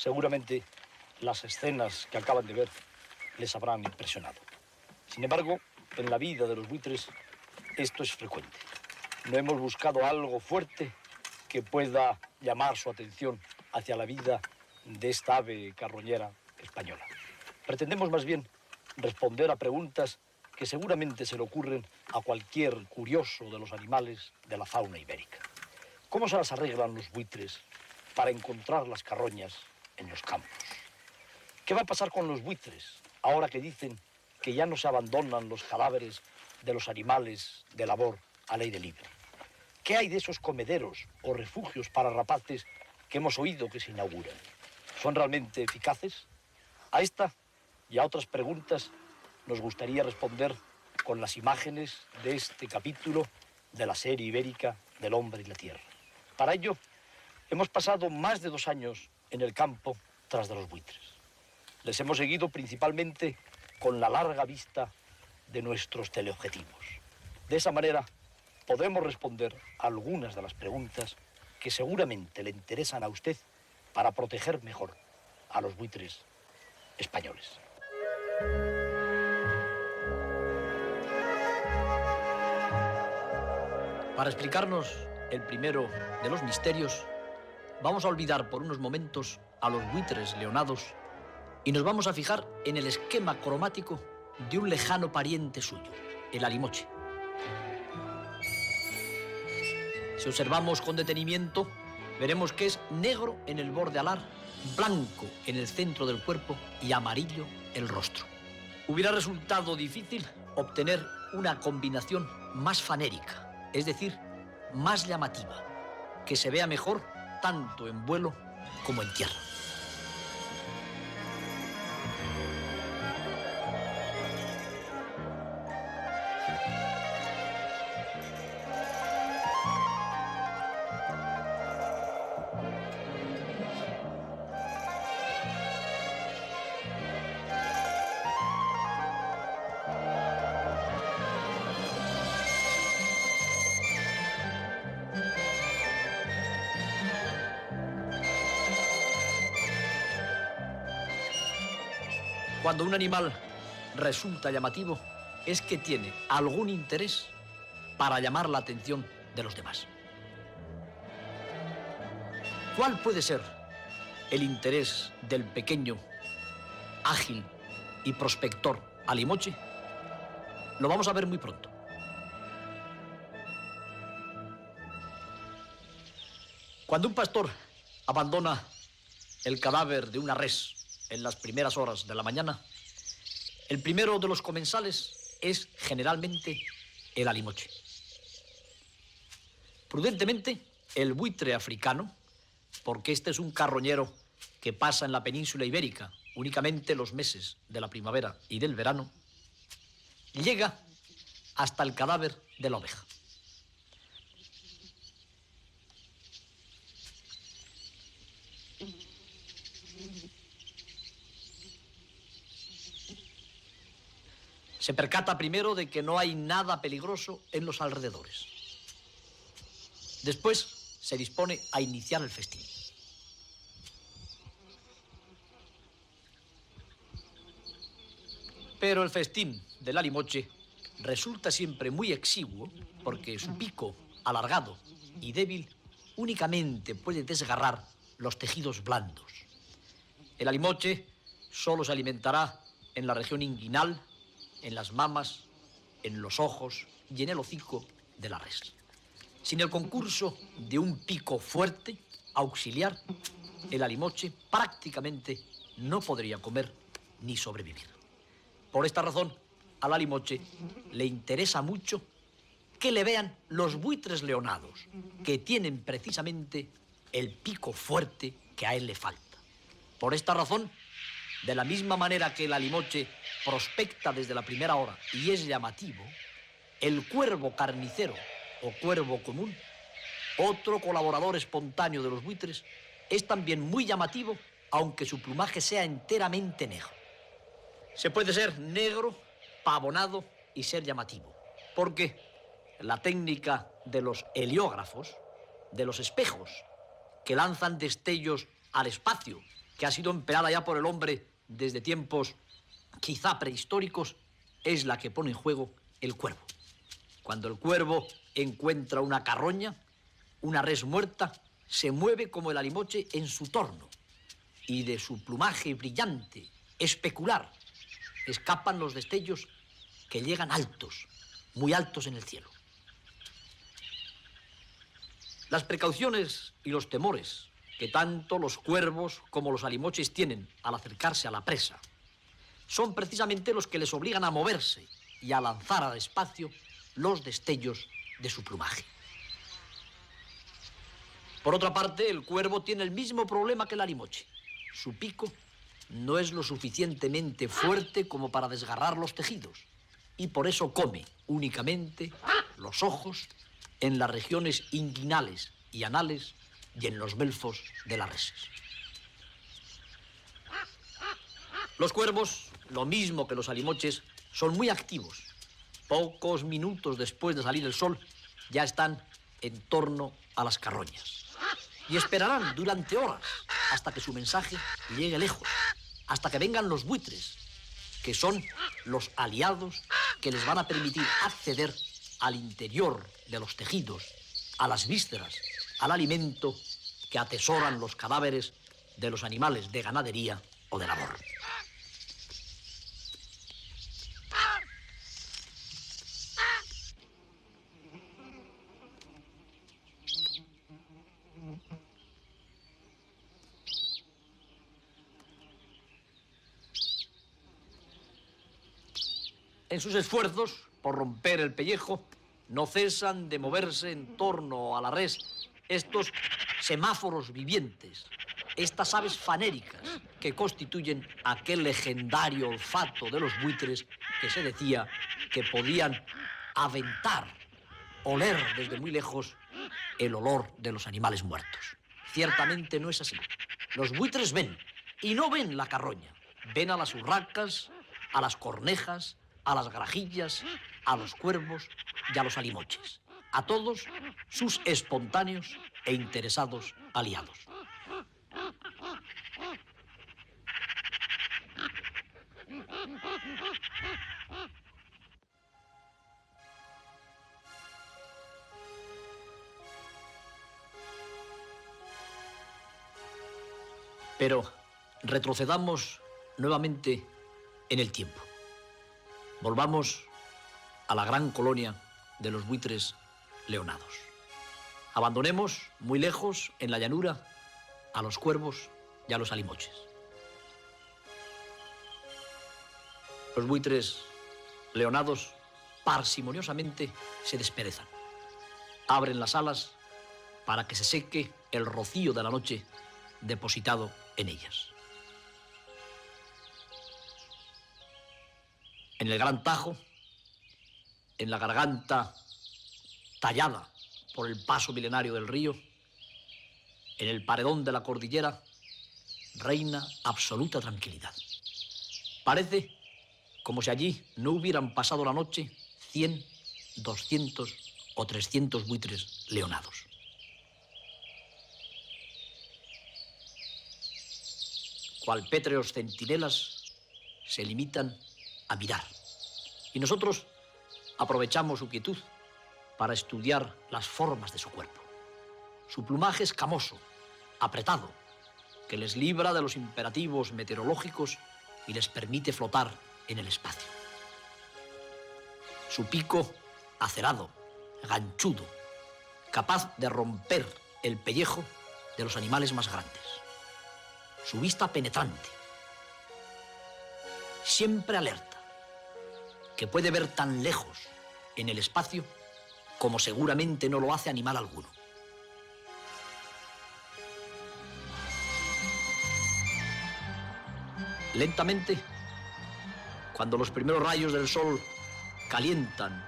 Seguramente las escenas que acaban de ver les habrán impresionado. Sin embargo, en la vida de los buitres esto es frecuente. No hemos buscado algo fuerte que pueda llamar su atención hacia la vida de esta ave carroñera española. Pretendemos más bien responder a preguntas que seguramente se le ocurren a cualquier curioso de los animales de la fauna ibérica. ¿Cómo se las arreglan los buitres para encontrar las carroñas en los campos? ¿Qué va a pasar con los buitres ahora que dicen que ya no se abandonan los cadáveres de los animales de labor al aire libre? ¿Qué hay de esos comederos o refugios para rapaces que hemos oído que se inauguran? ¿Son realmente eficaces? A esta y a otras preguntas nos gustaría responder con las imágenes de este capítulo de la serie ibérica del hombre y la tierra. Para ello, hemos pasado más de 2 años en el campo tras de los buitres. Les hemos seguido principalmente con la larga vista de nuestros teleobjetivos. De esa manera, podremos responder a algunas de las preguntas que seguramente le interesan a usted para proteger mejor a los buitres españoles. Para explicarnos el primero de los misterios, vamos a olvidar por unos momentos a los buitres leonados y nos vamos a fijar en el esquema cromático de un lejano pariente suyo, el alimoche. Si observamos con detenimiento, veremos que es negro en el borde alar, blanco en el centro del cuerpo y amarillo el rostro. Hubiera resultado difícil obtener una combinación más fanérica, es decir, más llamativa, que se vea mejor tanto en vuelo como en tierra. Cuando un animal resulta llamativo, es que tiene algún interés para llamar la atención de los demás. ¿Cuál puede ser el interés del pequeño, ágil y prospector alimoche? Lo vamos a ver muy pronto. Cuando un pastor abandona el cadáver de una res en las primeras horas de la mañana, el primero de los comensales es generalmente el alimoche. Prudentemente, el buitre africano, porque este es un carroñero que pasa en la península ibérica únicamente los meses de la primavera y del verano, llega hasta el cadáver de la oveja. Se percata primero de que no hay nada peligroso en los alrededores. Después se dispone a iniciar el festín. Pero el festín del alimoche resulta siempre muy exiguo porque su pico alargado y débil únicamente puede desgarrar los tejidos blandos. El alimoche solo se alimentará en la región inguinal, en las mamas, en los ojos y en el hocico de la res. Sin el concurso de un pico fuerte, auxiliar, el alimoche prácticamente no podría comer ni sobrevivir. Por esta razón, al alimoche le interesa mucho que le vean los buitres leonados, que tienen precisamente el pico fuerte que a él le falta. Por esta razón, de la misma manera que el alimoche prospecta desde la primera hora y es llamativo, el cuervo carnicero o cuervo común, otro colaborador espontáneo de los buitres, es también muy llamativo, aunque su plumaje sea enteramente negro. Se puede ser negro, pavonado y ser llamativo, porque la técnica de los heliógrafos, de los espejos, que lanzan destellos al espacio que ha sido empleada ya por el hombre desde tiempos quizá prehistóricos, es la que pone en juego el cuervo. Cuando el cuervo encuentra una carroña, una res muerta, se mueve como el alimoche en su torno, y de su plumaje brillante, especular, escapan los destellos que llegan altos, muy altos en el cielo. Las precauciones y los temores que tanto los cuervos como los alimoches tienen al acercarse a la presa son precisamente los que les obligan a moverse y a lanzar al espacio los destellos de su plumaje. Por otra parte, el cuervo tiene el mismo problema que el alimoche. Su pico no es lo suficientemente fuerte como para desgarrar los tejidos y por eso come únicamente los ojos en las regiones inguinales y anales y en los belfos de las reses. Los cuervos, lo mismo que los alimoches, son muy activos. Pocos minutos después de salir el sol ya están en torno a las carroñas y esperarán durante horas hasta que su mensaje llegue lejos, hasta que vengan los buitres, que son los aliados que les van a permitir acceder al interior de los tejidos, a las vísceras, al alimento que atesoran los cadáveres de los animales de ganadería o de labor. En sus esfuerzos por romper el pellejo, no cesan de moverse en torno a la res estos semáforos vivientes, estas aves fanéricas que constituyen aquel legendario olfato de los buitres que se decía que podían aventar, oler desde muy lejos el olor de los animales muertos. Ciertamente no es así. Los buitres ven, y no ven la carroña. Ven a las urracas, a las cornejas, a las grajillas, a los cuervos y a los alimoches. A todos sus espontáneos e interesados aliados. Pero retrocedamos nuevamente en el tiempo. Volvamos a la gran colonia de los buitres leonados. Abandonemos muy lejos, en la llanura, a los cuervos y a los alimoches. Los buitres leonados parsimoniosamente se desperezan. Abren las alas para que se seque el rocío de la noche depositado en ellas. En el gran tajo, en la garganta tallada por el paso milenario del río, en el paredón de la cordillera, reina absoluta tranquilidad. Parece como si allí no hubieran pasado la noche 100, 200 o 300 buitres leonados. Cual pétreos centinelas se limitan a mirar. Y nosotros aprovechamos su quietud para estudiar las formas de su cuerpo. Su plumaje escamoso, apretado, que les libra de los imperativos meteorológicos y les permite flotar en el espacio. Su pico acerado, ganchudo, capaz de romper el pellejo de los animales más grandes. Su vista penetrante, siempre alerta, que puede ver tan lejos en el espacio como seguramente no lo hace animal alguno. Lentamente, cuando los primeros rayos del sol calientan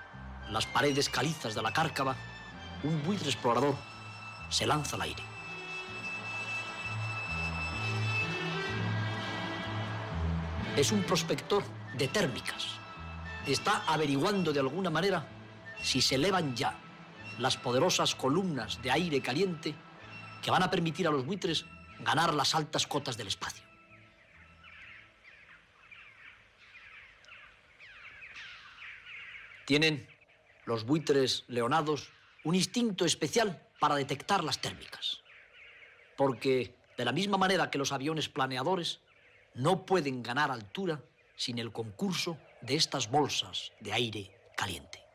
las paredes calizas de la cárcava, un buitre explorador se lanza al aire. Es un prospector de térmicas. Está averiguando de alguna manera si se elevan ya las poderosas columnas de aire caliente que van a permitir a los buitres ganar las altas cotas del espacio. Tienen los buitres leonados un instinto especial para detectar las térmicas, porque de la misma manera que los aviones planeadores no pueden ganar altura sin el concurso de estas bolsas de aire caliente.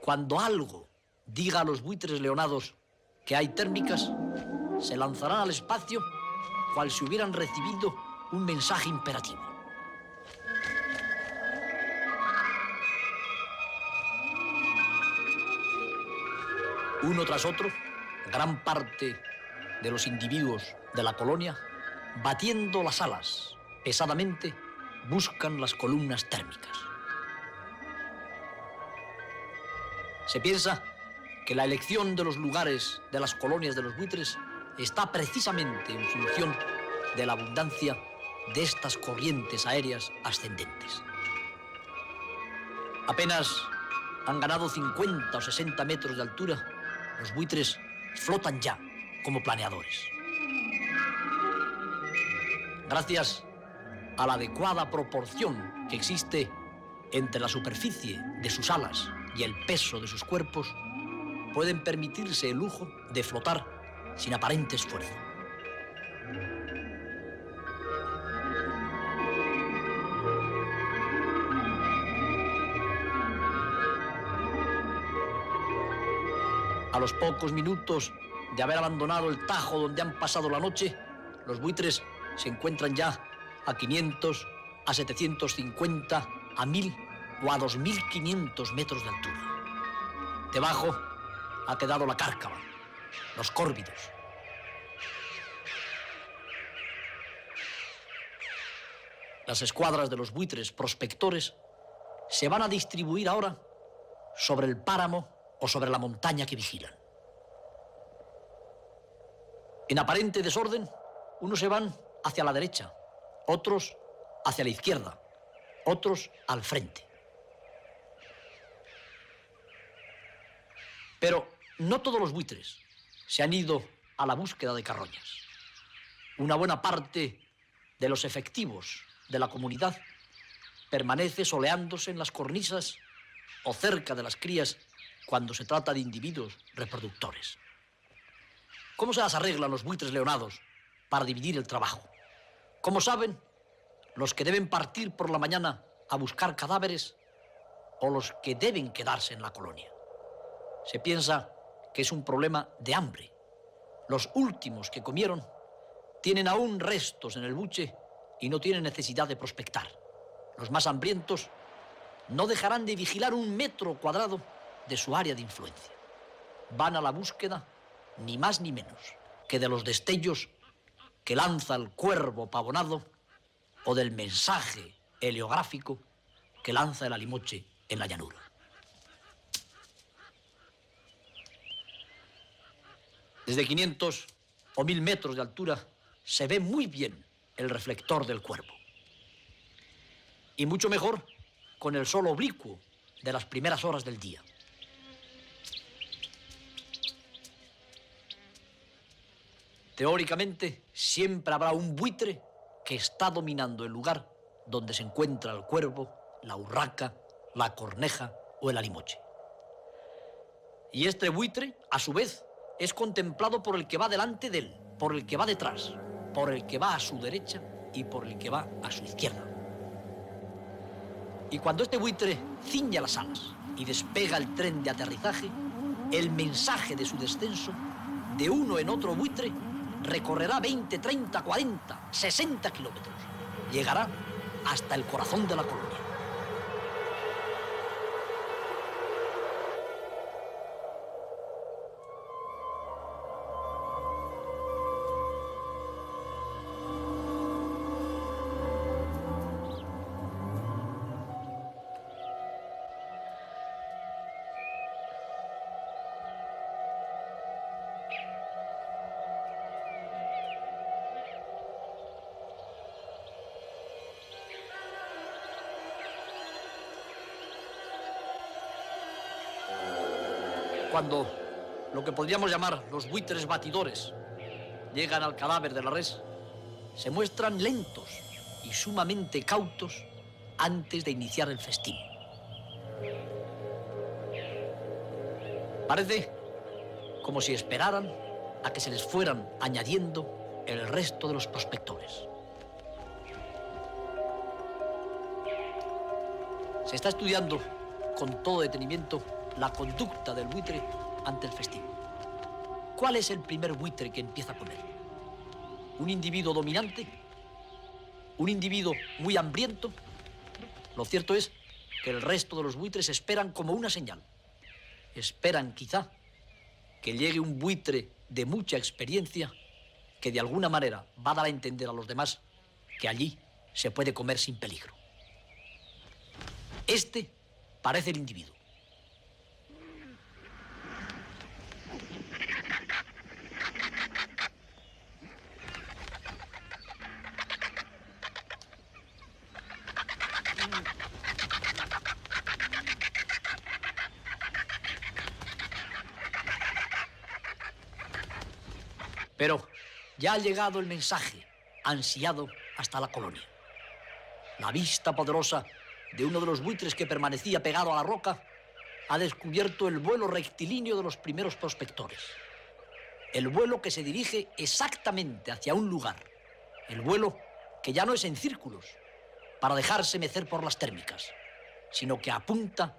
Cuando algo diga a los buitres leonados que hay térmicas, se lanzarán al espacio cual si hubieran recibido un mensaje imperativo. Uno tras otro, gran parte de los individuos de la colonia, batiendo las alas pesadamente, buscan las columnas térmicas. Se piensa que la elección de los lugares de las colonias de los buitres está precisamente en función de la abundancia de estas corrientes aéreas ascendentes. Apenas han ganado 50 o 60 metros de altura, los buitres flotan ya como planeadores. Gracias a la adecuada proporción que existe entre la superficie de sus alas y el peso de sus cuerpos, pueden permitirse el lujo de flotar sin aparente esfuerzo. A los pocos minutos de haber abandonado el tajo donde han pasado la noche, los buitres se encuentran ya a 500, a 750, a 1000 o a 2500 metros de altura. Debajo ha quedado la cárcava, los córvidos. Las escuadras de los buitres prospectores se van a distribuir ahora sobre el páramo o sobre la montaña que vigilan. En aparente desorden, unos se van hacia la derecha, otros hacia la izquierda, otros al frente. Pero no todos los buitres se han ido a la búsqueda de carroñas. Una buena parte de los efectivos de la comunidad permanece soleándose en las cornisas o cerca de las crías cuando se trata de individuos reproductores. ¿Cómo se las arreglan los buitres leonados para dividir el trabajo? ¿Cómo saben los que deben partir por la mañana a buscar cadáveres o los que deben quedarse en la colonia? Se piensa que es un problema de hambre. Los últimos que comieron tienen aún restos en el buche y no tienen necesidad de prospectar. Los más hambrientos no dejarán de vigilar 1 metro cuadrado de su área de influencia. Van a la búsqueda ni más ni menos que de los destellos que lanza el cuervo pavonado o del mensaje heliográfico que lanza el alimoche en la llanura. Desde 500 o 1000 metros de altura se ve muy bien el reflector del cuervo. Y mucho mejor con el sol oblicuo de las primeras horas del día. Teóricamente, siempre habrá un buitre que está dominando el lugar donde se encuentra el cuervo, la urraca, la corneja o el alimoche. Y este buitre, a su vez, es contemplado por el que va delante de él, por el que va detrás, por el que va a su derecha y por el que va a su izquierda. Y cuando este buitre ciñe las alas y despega el tren de aterrizaje, el mensaje de su descenso, de uno en otro buitre, recorrerá 20, 30, 40, 60 kilómetros. Llegará hasta el corazón de la colonia. Cuando lo que podríamos llamar los buitres batidores llegan al cadáver de la res, se muestran lentos y sumamente cautos antes de iniciar el festín. Parece como si esperaran a que se les fueran añadiendo el resto de los prospectores. Se está estudiando con todo detenimiento la conducta del buitre ante el festín. ¿Cuál es el primer buitre que empieza a comer? ¿Un individuo dominante? ¿Un individuo muy hambriento? Lo cierto es que el resto de los buitres esperan como una señal. Esperan, quizá, que llegue un buitre de mucha experiencia que de alguna manera va a dar a entender a los demás que allí se puede comer sin peligro. Este parece el individuo. Pero ya ha llegado el mensaje ansiado hasta la colonia. La vista poderosa de uno de los buitres que permanecía pegado a la roca ha descubierto el vuelo rectilíneo de los primeros prospectores. El vuelo que se dirige exactamente hacia un lugar. El vuelo que ya no es en círculos para dejarse mecer por las térmicas, sino que apunta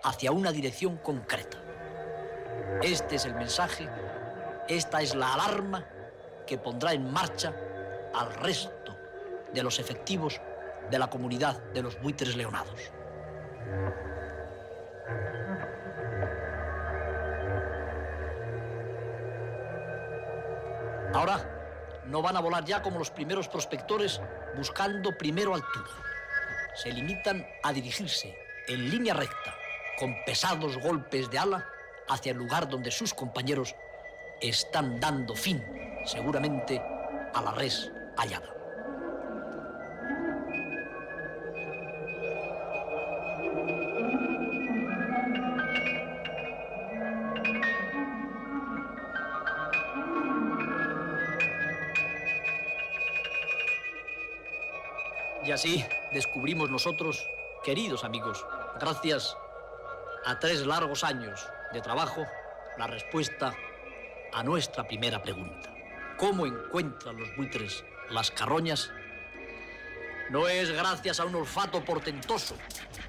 hacia una dirección concreta. Este es el mensaje. Esta es la alarma que pondrá en marcha al resto de los efectivos de la comunidad de los buitres leonados. Ahora no van a volar ya como los primeros prospectores buscando primero altura. Se limitan a dirigirse en línea recta, con pesados golpes de ala, hacia el lugar donde sus compañeros están dando fin, seguramente, a la res hallada. Y así descubrimos nosotros, queridos amigos, gracias a 3 largos años de trabajo, la respuesta a nuestra primera pregunta. ¿Cómo encuentran los buitres las carroñas? No es gracias a un olfato portentoso,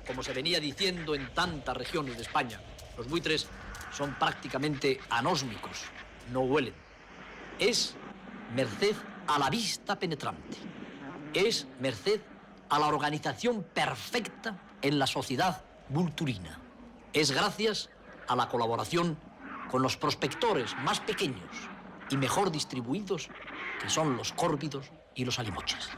como se venía diciendo en tantas regiones de España. Los buitres son prácticamente anósmicos, no huelen. Es merced a la vista penetrante. Es merced a la organización perfecta en la sociedad vulturina. Es gracias a la colaboración con los prospectores más pequeños y mejor distribuidos, que son los córvidos y los alimoches.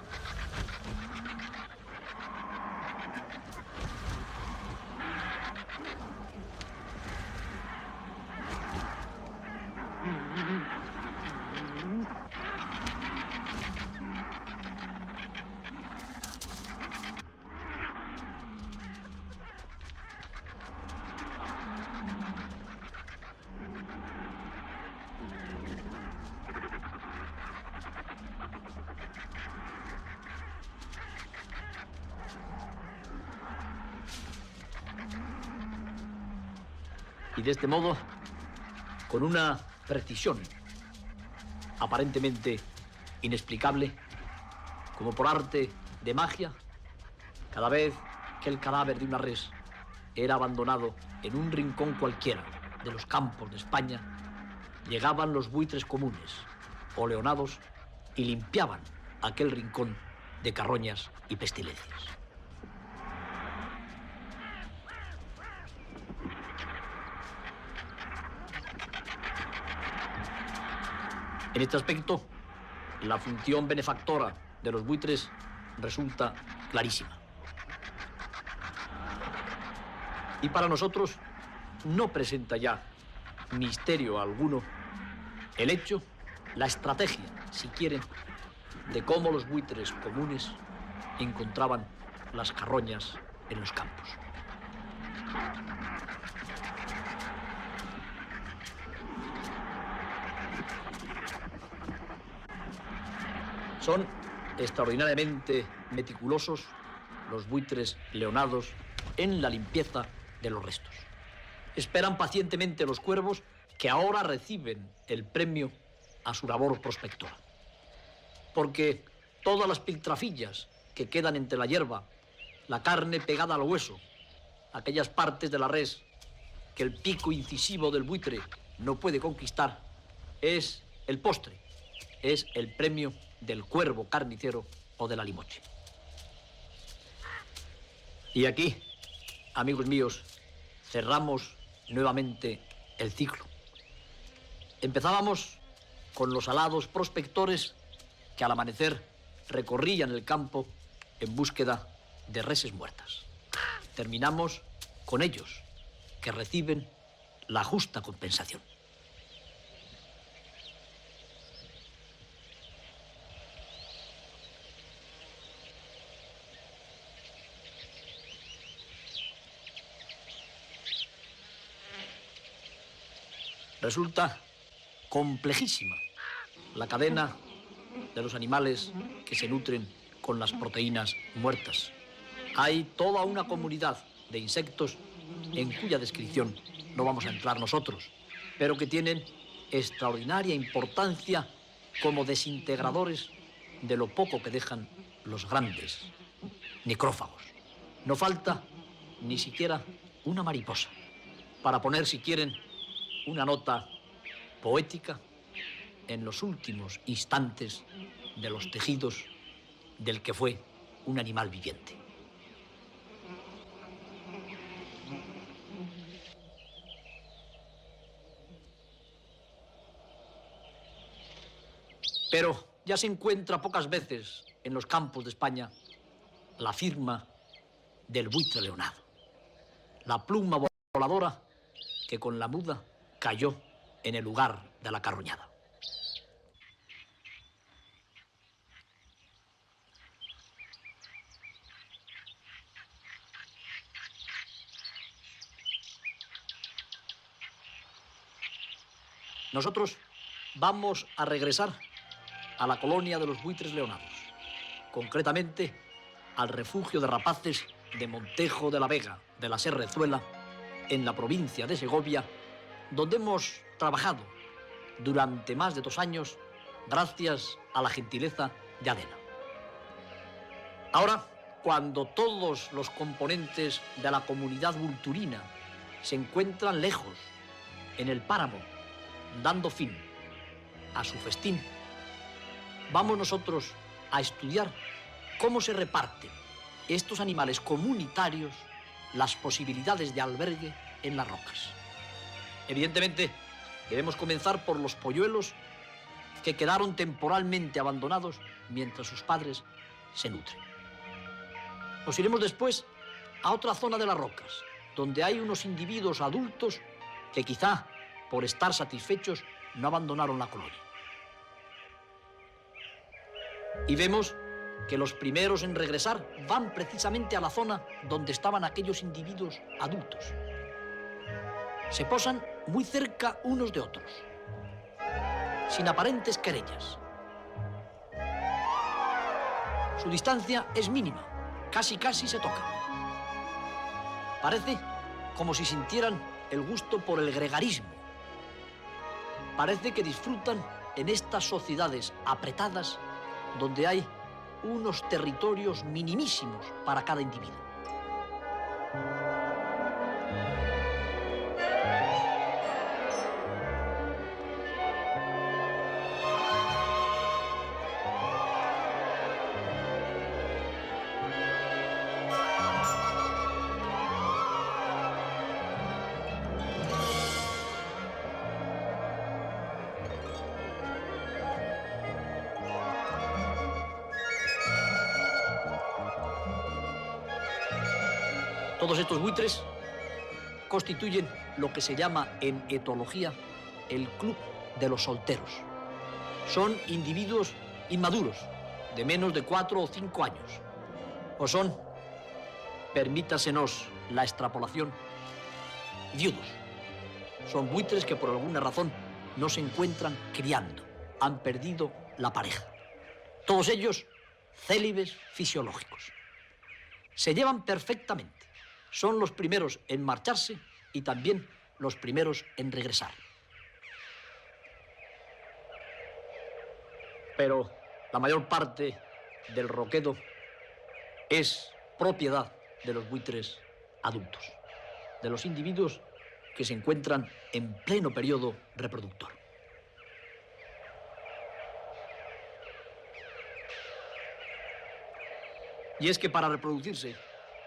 Y de este modo, con una precisión aparentemente inexplicable, como por arte de magia, cada vez que el cadáver de una res era abandonado en un rincón cualquiera de los campos de España, llegaban los buitres comunes o leonados y limpiaban aquel rincón de carroñas y pestilencias. En este aspecto, la función benefactora de los buitres resulta clarísima. Y para nosotros no presenta ya misterio alguno el hecho, la estrategia, si quieren, de cómo los buitres comunes encontraban las carroñas en los campos. Son extraordinariamente meticulosos los buitres leonados en la limpieza de los restos. Esperan pacientemente los cuervos que ahora reciben el premio a su labor prospectora. Porque todas las piltrafillas que quedan entre la hierba, la carne pegada al hueso, aquellas partes de la res que el pico incisivo del buitre no puede conquistar, es el postre, es el premio del cuervo carnicero o de la limoche. Y aquí, amigos míos, cerramos nuevamente el ciclo. Empezábamos con los alados prospectores que al amanecer recorrían el campo en búsqueda de reses muertas. Terminamos con ellos, que reciben la justa compensación. Resulta complejísima la cadena de los animales que se nutren con las proteínas muertas. Hay toda una comunidad de insectos en cuya descripción no vamos a entrar nosotros, pero que tienen extraordinaria importancia como desintegradores de lo poco que dejan los grandes necrófagos. No falta ni siquiera una mariposa para poner, si quieren, una nota poética en los últimos instantes de los tejidos del que fue un animal viviente. Pero ya se encuentra pocas veces en los campos de España la firma del buitre leonado, la pluma voladora que con la muda cayó en el lugar de la carroñada. Nosotros vamos a regresar a la colonia de los buitres leonados, concretamente al refugio de rapaces de Montejo de la Vega, de la Serrezuela, en la provincia de Segovia, donde hemos trabajado durante más de 2 años gracias a la gentileza de Adela. Ahora, cuando todos los componentes de la comunidad vulturina se encuentran lejos, en el páramo, dando fin a su festín, vamos nosotros a estudiar cómo se reparten estos animales comunitarios las posibilidades de albergue en las rocas. Evidentemente, debemos comenzar por los polluelos que quedaron temporalmente abandonados mientras sus padres se nutren. Nos iremos después a otra zona de las rocas, donde hay unos individuos adultos que quizá, por estar satisfechos, no abandonaron la colonia. Y vemos que los primeros en regresar van precisamente a la zona donde estaban aquellos individuos adultos. Se posan muy cerca unos de otros, sin aparentes querellas. Su distancia es mínima, casi se tocan. Parece como si sintieran el gusto por el gregarismo. Parece que disfrutan en estas sociedades apretadas donde hay unos territorios minimísimos para cada individuo. Todos estos buitres constituyen lo que se llama en etología el club de los solteros. Son individuos inmaduros, de menos de 4 o 5 años. O son, permítasenos la extrapolación, viudos. Son buitres que por alguna razón no se encuentran criando, han perdido la pareja. Todos ellos célibes fisiológicos. Se llevan perfectamente. Son los primeros en marcharse y también los primeros en regresar. Pero la mayor parte del roquedo es propiedad de los buitres adultos, de los individuos que se encuentran en pleno periodo reproductor. Y es que para reproducirse,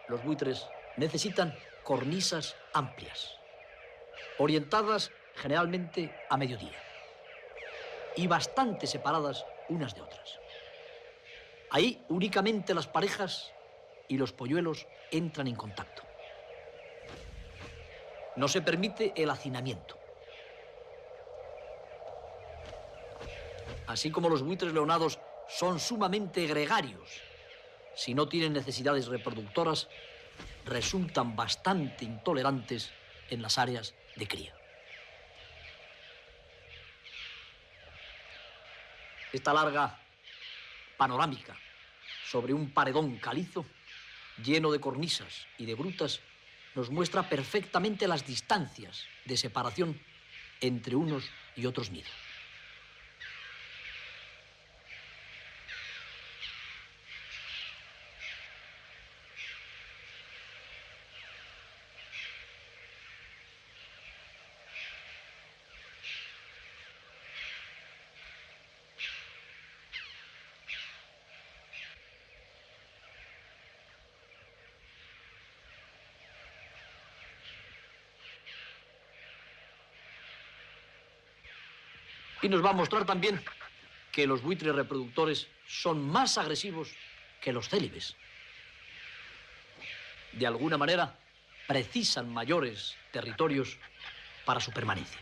los buitres necesitan cornisas amplias, orientadas generalmente a mediodía y bastante separadas unas de otras. Ahí únicamente las parejas y los polluelos entran en contacto. No se permite el hacinamiento. Así como los buitres leonados son sumamente gregarios, si no tienen necesidades reproductoras, resultan bastante intolerantes en las áreas de cría. Esta larga panorámica sobre un paredón calizo, lleno de cornisas y de grutas, nos muestra perfectamente las distancias de separación entre unos y otros nidos. Y nos va a mostrar también que los buitres reproductores son más agresivos que los célibes. De alguna manera, precisan mayores territorios para su permanencia.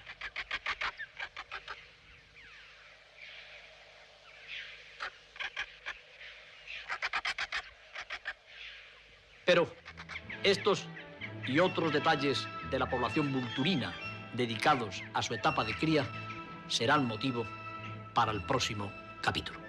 Pero estos y otros detalles de la población vulturina dedicados a su etapa de cría serán motivo para el próximo capítulo.